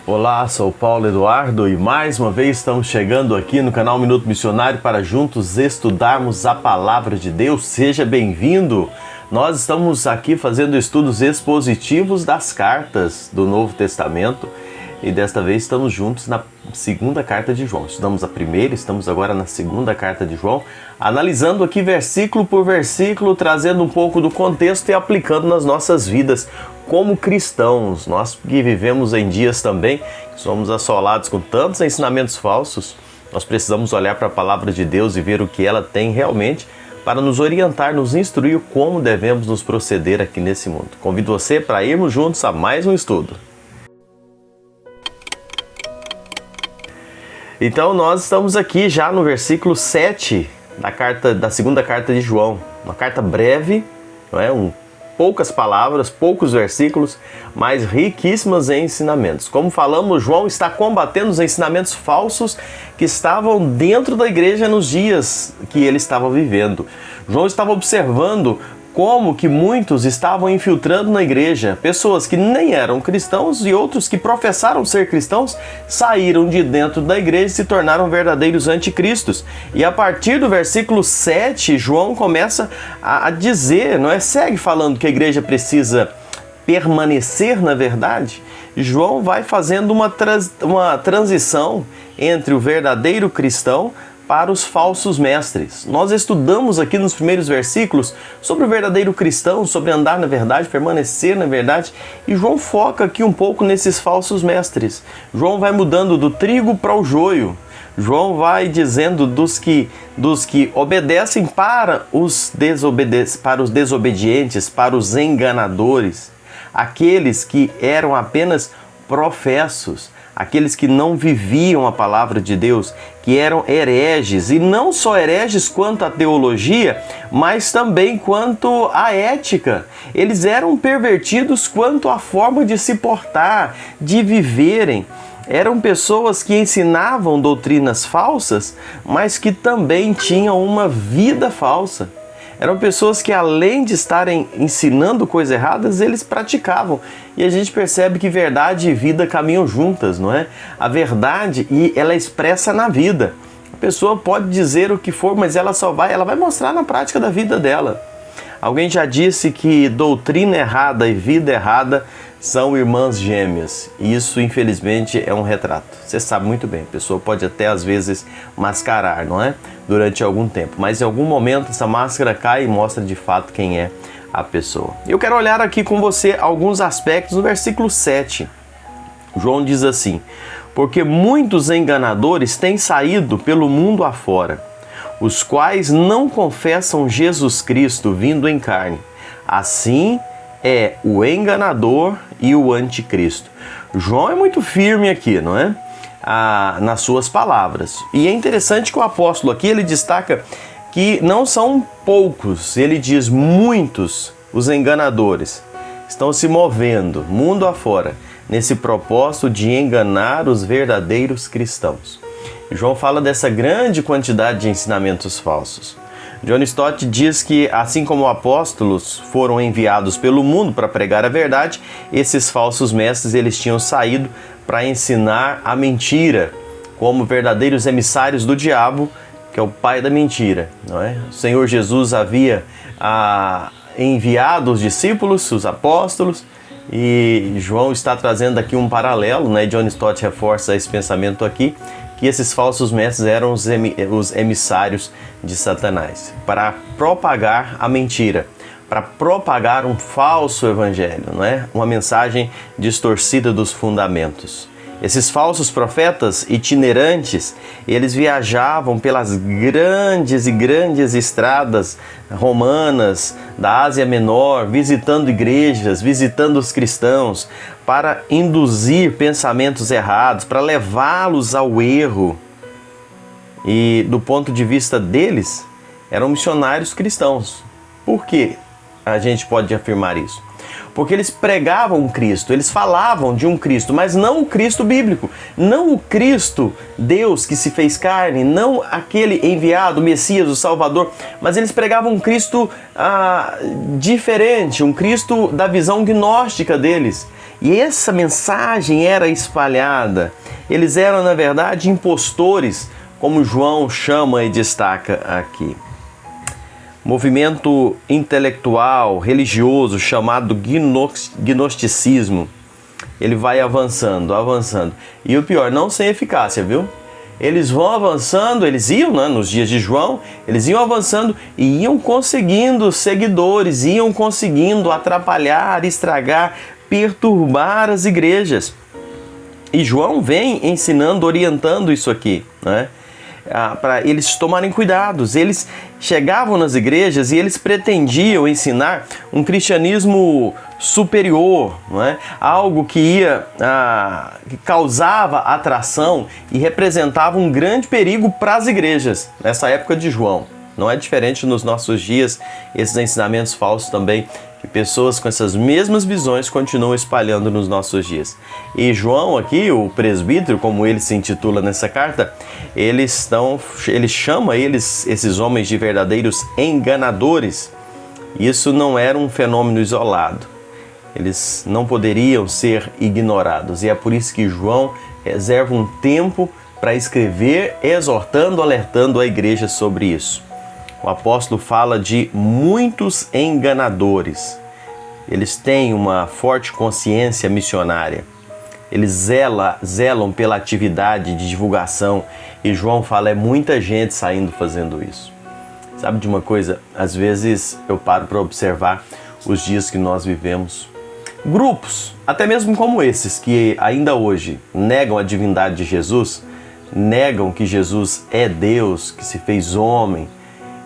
Olá, sou Paulo Eduardo e mais uma vez estamos chegando aqui no canal Minuto Missionário para juntos estudarmos a Palavra de Deus. Seja bem-vindo! Nós estamos aqui fazendo estudos expositivos das cartas do Novo Testamento e desta vez estamos juntos na segunda carta de João. Estudamos a primeira, estamos agora na segunda carta de João, analisando aqui versículo por versículo, trazendo um pouco do contexto e aplicando nas nossas vidas como cristãos. Nós que vivemos em dias também, somos assolados com tantos ensinamentos falsos, nós precisamos olhar para a Palavra de Deus e ver o que ela tem realmente para nos orientar, nos instruir como devemos nos proceder aqui nesse mundo. Convido você para irmos juntos a mais um estudo. Então nós estamos aqui já no versículo 7 da segunda carta de João. Uma carta breve, não é? Poucas palavras, poucos versículos, mas riquíssimas em ensinamentos. Como falamos, João está combatendo os ensinamentos falsos que estavam dentro da igreja nos dias que ele estava vivendo. João estava observando como que muitos estavam infiltrando na igreja, pessoas que nem eram cristãos e outros que professaram ser cristãos saíram de dentro da igreja e se tornaram verdadeiros anticristos. E a partir do versículo 7, João começa a dizer, não é? Segue falando que a igreja precisa permanecer na verdade. João vai fazendo uma transição entre o verdadeiro cristão para os falsos mestres. Nós estudamos aqui nos primeiros versículos sobre o verdadeiro cristão, sobre andar na verdade, permanecer na verdade, e João foca aqui um pouco nesses falsos mestres. João vai mudando do trigo para o joio. João vai dizendo dos que obedecem para os desobedientes, para os enganadores, aqueles que eram apenas professos, aqueles que não viviam a palavra de Deus, que eram hereges, e não só hereges quanto à teologia, mas também quanto à ética. Eles eram pervertidos quanto à forma de se portar, de viverem. Eram pessoas que ensinavam doutrinas falsas, mas que também tinham uma vida falsa. Eram pessoas que, além de estarem ensinando coisas erradas, eles praticavam. E a gente percebe que verdade e vida caminham juntas, não é? A verdade, ela é expressa na vida. A pessoa pode dizer o que for, mas ela vai mostrar na prática da vida dela. Alguém já disse que doutrina errada e vida errada são irmãs gêmeas. E isso, infelizmente, é um retrato. Você sabe muito bem, a pessoa pode até, às vezes, mascarar, não é? Durante algum tempo. Mas, em algum momento, essa máscara cai e mostra, de fato, quem é a pessoa. Eu quero olhar aqui com você alguns aspectos no versículo 7. João diz assim: porque muitos enganadores têm saído pelo mundo afora, os quais não confessam Jesus Cristo vindo em carne. Assim é o enganador e o anticristo. João é muito firme aqui, não é? Nas suas palavras. E é interessante que o apóstolo aqui, ele destaca que não são poucos, ele diz muitos os enganadores estão se movendo mundo afora nesse propósito de enganar os verdadeiros cristãos. João fala dessa grande quantidade de ensinamentos falsos. John Stott diz que, assim como apóstolos foram enviados pelo mundo para pregar a verdade, esses falsos mestres eles tinham saído para ensinar a mentira, como verdadeiros emissários do diabo, que é o pai da mentira, não é? O Senhor Jesus havia enviado os discípulos, os apóstolos, e João está trazendo aqui um paralelo, né? John Stott reforça esse pensamento aqui, que esses falsos mestres eram os emissários de Satanás, para propagar a mentira, para propagar um falso evangelho, não é? Uma mensagem distorcida dos fundamentos. Esses falsos profetas itinerantes, eles viajavam pelas grandes estradas romanas da Ásia Menor, visitando igrejas, visitando os cristãos, para induzir pensamentos errados, para levá-los ao erro. E do ponto de vista deles, eram missionários cristãos. Por que a gente pode afirmar isso? Porque eles pregavam Cristo, eles falavam de um Cristo, mas não o Cristo bíblico, não o Cristo, Deus que se fez carne, não aquele enviado, o Messias, o Salvador, mas eles pregavam um Cristo diferente, um Cristo da visão gnóstica deles. E essa mensagem era espalhada. Eles eram, na verdade, impostores, como João chama e destaca aqui. Movimento intelectual, religioso, chamado gnosticismo. Ele vai avançando, avançando. E o pior, não sem eficácia, viu? Eles vão avançando, eles iam, né, nos dias de João, eles iam avançando e iam conseguindo seguidores, iam conseguindo atrapalhar, estragar, perturbar as igrejas. E João vem ensinando, orientando isso aqui, né? Para eles tomarem cuidados. Eles chegavam nas igrejas e eles pretendiam ensinar um cristianismo superior, não é? Algo que que causava atração e representava um grande perigo para as igrejas nessa época de João. Não é diferente nos nossos dias, esses ensinamentos falsos também, que pessoas com essas mesmas visões continuam espalhando nos nossos dias. E João aqui, o presbítero, como ele se intitula nessa carta, ele chama esses homens de verdadeiros enganadores. Isso não era um fenômeno isolado. Eles não poderiam ser ignorados. E é por isso que João reserva um tempo para escrever, exortando, alertando a igreja sobre isso. O apóstolo fala de muitos enganadores. Eles têm uma forte consciência missionária. Eles zelam pela atividade de divulgação. E João fala, é muita gente saindo fazendo isso. Sabe de uma coisa? Às vezes eu paro para observar os dias que nós vivemos. Grupos, até mesmo como esses, que ainda hoje negam a divindade de Jesus, negam que Jesus é Deus, que se fez homem,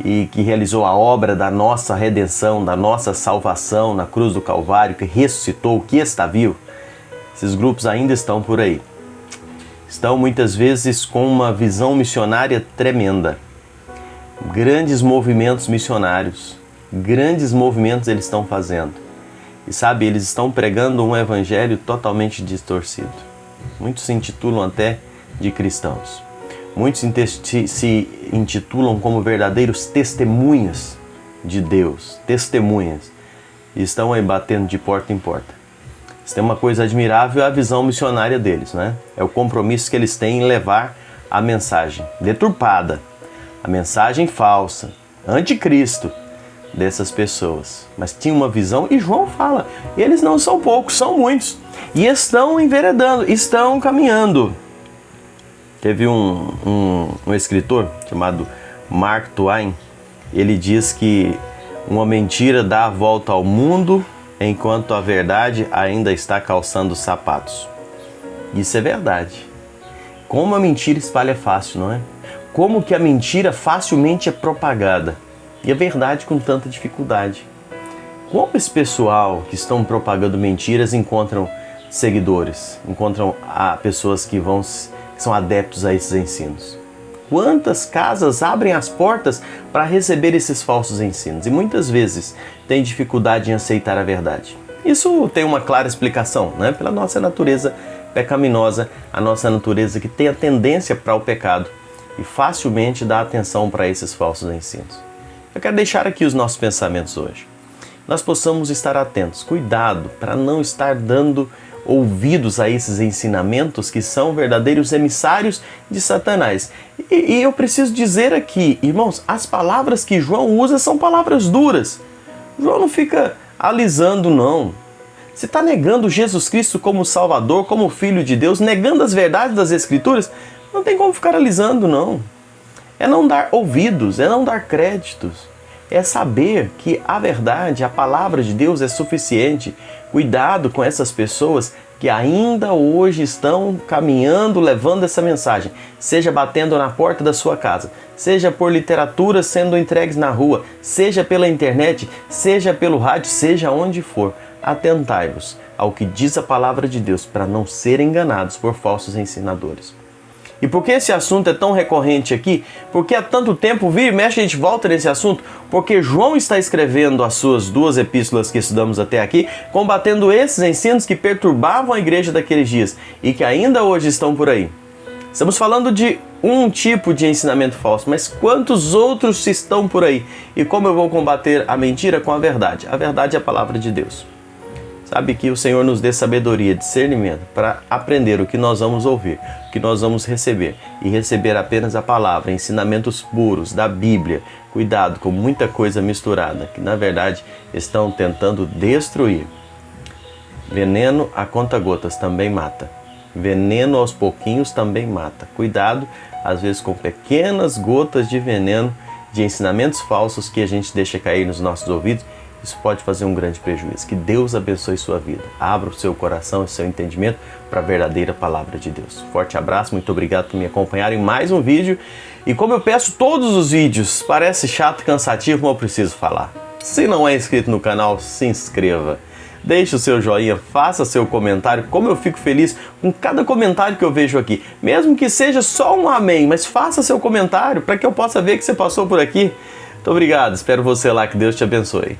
e que realizou a obra da nossa redenção, da nossa salvação na cruz do Calvário, que ressuscitou, que está vivo. Esses grupos ainda estão por aí. Estão muitas vezes com uma visão missionária tremenda. Grandes movimentos missionários, grandes movimentos eles estão fazendo. E sabe, eles estão pregando um evangelho totalmente distorcido. Muitos se intitulam até de cristãos. Muitos se intitulam como verdadeiros testemunhas de Deus, testemunhas, e estão aí batendo de porta em porta. Se tem uma coisa admirável, é a visão missionária deles, né? É o compromisso que eles têm em levar a mensagem deturpada, a mensagem falsa, anticristo dessas pessoas. Mas tinha uma visão, e João fala, eles não são poucos, são muitos, e estão enveredando, estão caminhando. Teve um escritor chamado Mark Twain, ele diz que uma mentira dá a volta ao mundo enquanto a verdade ainda está calçando os sapatos. Isso é verdade. Como a mentira espalha fácil, não é? Como que a mentira facilmente é propagada e a verdade com tanta dificuldade. Como esse pessoal que estão propagando mentiras encontram seguidores, encontram pessoas que são adeptos a esses ensinos. Quantas casas abrem as portas para receber esses falsos ensinos e muitas vezes têm dificuldade em aceitar a verdade. Isso tem uma clara explicação, né? Pela nossa natureza pecaminosa, a nossa natureza que tem a tendência para o pecado e facilmente dá atenção para esses falsos ensinos. Eu quero deixar aqui os nossos pensamentos hoje. Nós possamos estar atentos, cuidado para não estar dando ouvidos a esses ensinamentos que são verdadeiros emissários de Satanás. E eu preciso dizer aqui, irmãos, as palavras que João usa são palavras duras. João não fica alisando, não. Você está negando Jesus Cristo como Salvador, como Filho de Deus, negando as verdades das Escrituras, não tem como ficar alisando, não. É não dar ouvidos, é não dar créditos. É saber que a verdade, a palavra de Deus é suficiente. Cuidado com essas pessoas que ainda hoje estão caminhando, levando essa mensagem. Seja batendo na porta da sua casa, seja por literatura sendo entregues na rua, seja pela internet, seja pelo rádio, seja onde for. Atentai-vos ao que diz a palavra de Deus para não serem enganados por falsos ensinadores. E por que esse assunto é tão recorrente aqui? Porque há tanto tempo, vira e mexe, a gente volta nesse assunto, porque João está escrevendo as suas duas epístolas que estudamos até aqui, combatendo esses ensinos que perturbavam a igreja daqueles dias e que ainda hoje estão por aí. Estamos falando de um tipo de ensinamento falso, mas quantos outros estão por aí? E como eu vou combater a mentira com a verdade? A verdade é a palavra de Deus. Sabe, que o Senhor nos dê sabedoria, discernimento para aprender o que nós vamos ouvir, o que nós vamos receber e receber apenas a palavra, ensinamentos puros da Bíblia. Cuidado com muita coisa misturada que na verdade estão tentando destruir. Veneno a conta-gotas também mata. Veneno aos pouquinhos também mata. Cuidado, às vezes, com pequenas gotas de veneno, de ensinamentos falsos que a gente deixa cair nos nossos ouvidos. Isso pode fazer um grande prejuízo. Que Deus abençoe sua vida. Abra o seu coração e seu entendimento para a verdadeira palavra de Deus. Forte abraço, muito obrigado por me acompanhar em mais um vídeo. E como eu peço todos os vídeos, parece chato e cansativo, mas eu preciso falar. Se não é inscrito no canal, se inscreva. Deixe o seu joinha, faça seu comentário. Como eu fico feliz com cada comentário que eu vejo aqui. Mesmo que seja só um amém, mas faça seu comentário para que eu possa ver que você passou por aqui. Muito obrigado, espero você lá, que Deus te abençoe.